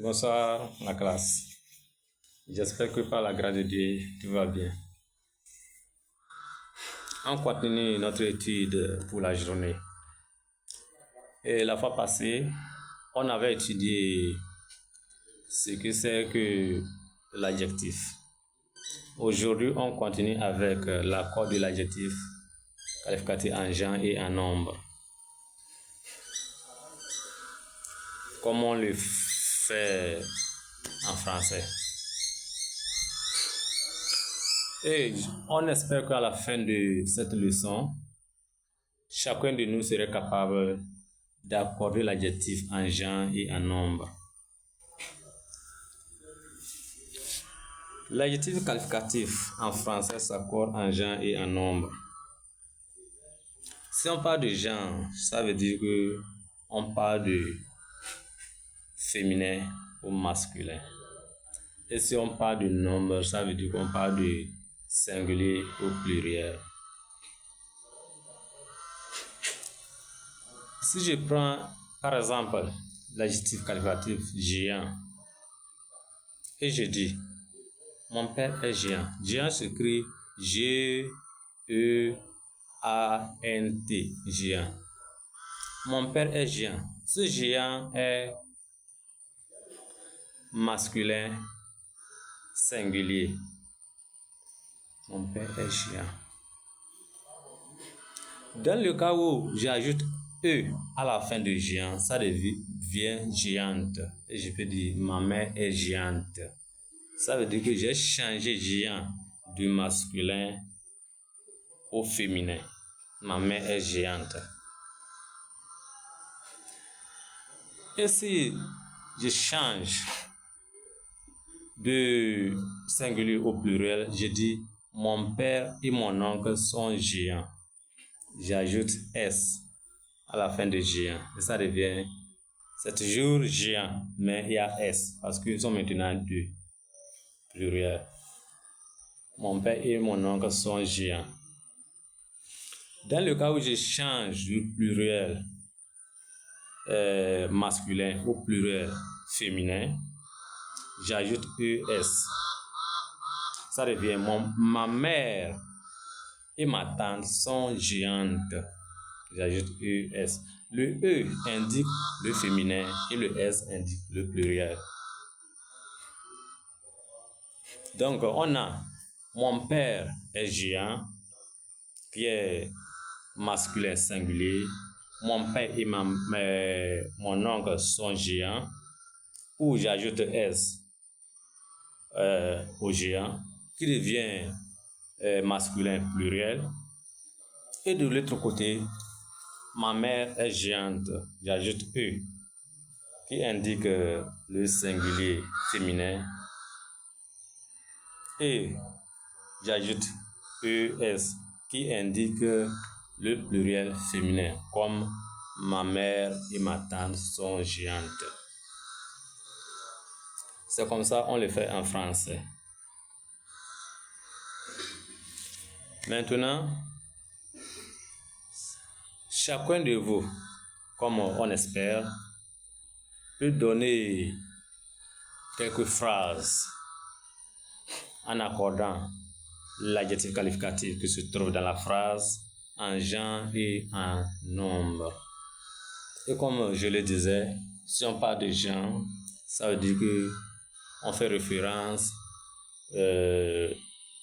Bonsoir la classe. J'espère que par la grâce de Dieu, tout va bien. On continue notre étude pour la journée. Et la fois passée, on avait étudié ce que c'est que l'adjectif. Aujourd'hui, on continue avec l'accord de l'adjectif qualificatif en genre et en nombre. Comme on le fait en français. Et on espère qu'à la fin de cette leçon, chacun de nous serait capable d'accorder l'adjectif en genre et en nombre. L'adjectif qualificatif en français s'accorde en genre et en nombre. Si on parle de genre, ça veut dire que on parle de féminin ou masculin. Et si on parle de nombre, ça veut dire qu'on parle de singulier ou pluriel. Si je prends par exemple l'adjectif qualificatif géant et je dis mon père est géant. Géant s'écrit G-E-A-N-T, géant. Mon père est géant. Ce géant est masculin singulier. Mon père est géant. Dans le cas où j'ajoute E à la fin de géant, ça devient géante. Et je peux dire ma mère est géante. Ça veut dire que j'ai changé géant du masculin au féminin. Ma mère est géante. Et si je change de singulier au pluriel, je dis mon père et mon oncle sont géants. J'ajoute S à la fin de géant. Et ça devient, c'est toujours géant, mais il y a S parce qu'ils sont maintenant deux. Pluriel. Mon père et mon oncle sont géants. Dans le cas où je change du pluriel masculin au pluriel féminin, j'ajoute ES. Ça devient ma mère et ma tante sont géantes. J'ajoute ES. Le E indique le féminin et le S indique le pluriel. Donc, on a mon père est géant, qui est masculin singulier. Mon père et mon oncle sont géants, où j'ajoute S au géant, qui devient masculin pluriel. Et de l'autre côté, ma mère est géante, j'ajoute E, qui indique le singulier féminin. Et j'ajoute ES, qui indique le pluriel féminin, comme ma mère et ma tante sont géantes. C'est comme ça on le fait en français. Maintenant, chacun de vous, comme on espère, peut donner quelques phrases en accordant l'adjectif qualificatif qui se trouve dans la phrase en genre et en nombre. Et comme je le disais, si on parle de genre, ça veut dire que on fait référence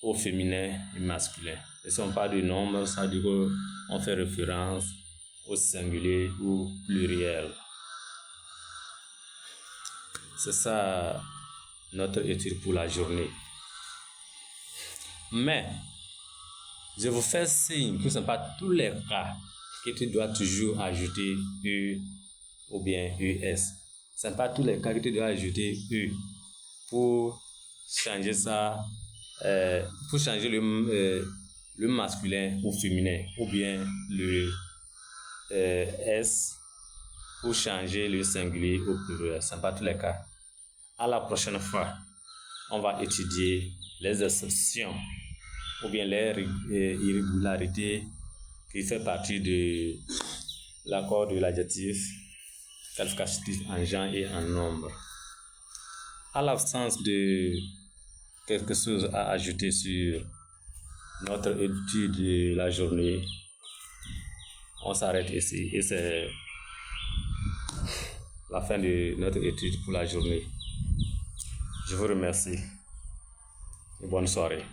au féminin et masculin. Et si on parle de nombre, ça veut dire qu'on fait référence au singulier ou pluriel. C'est ça notre étude pour la journée. Mais je vous fais signe que ce n'est pas tous les cas que tu dois toujours ajouter E ou bien ES. Ce n'est pas tous les cas que tu dois ajouter E pour changer ça, pour changer le masculin au féminin, ou bien le S pour changer le singulier au pluriel. Ce n'est pas tous les cas. À la prochaine fois, on va étudier les exceptions ou bien les irrégularités qui fait partie de l'accord de l'adjectif qualificatif en genre et en nombre. à l'absence de quelque chose à ajouter sur notre étude de la journée, on s'arrête ici et c'est la fin de notre étude pour la journée. Je vous remercie et bonne soirée.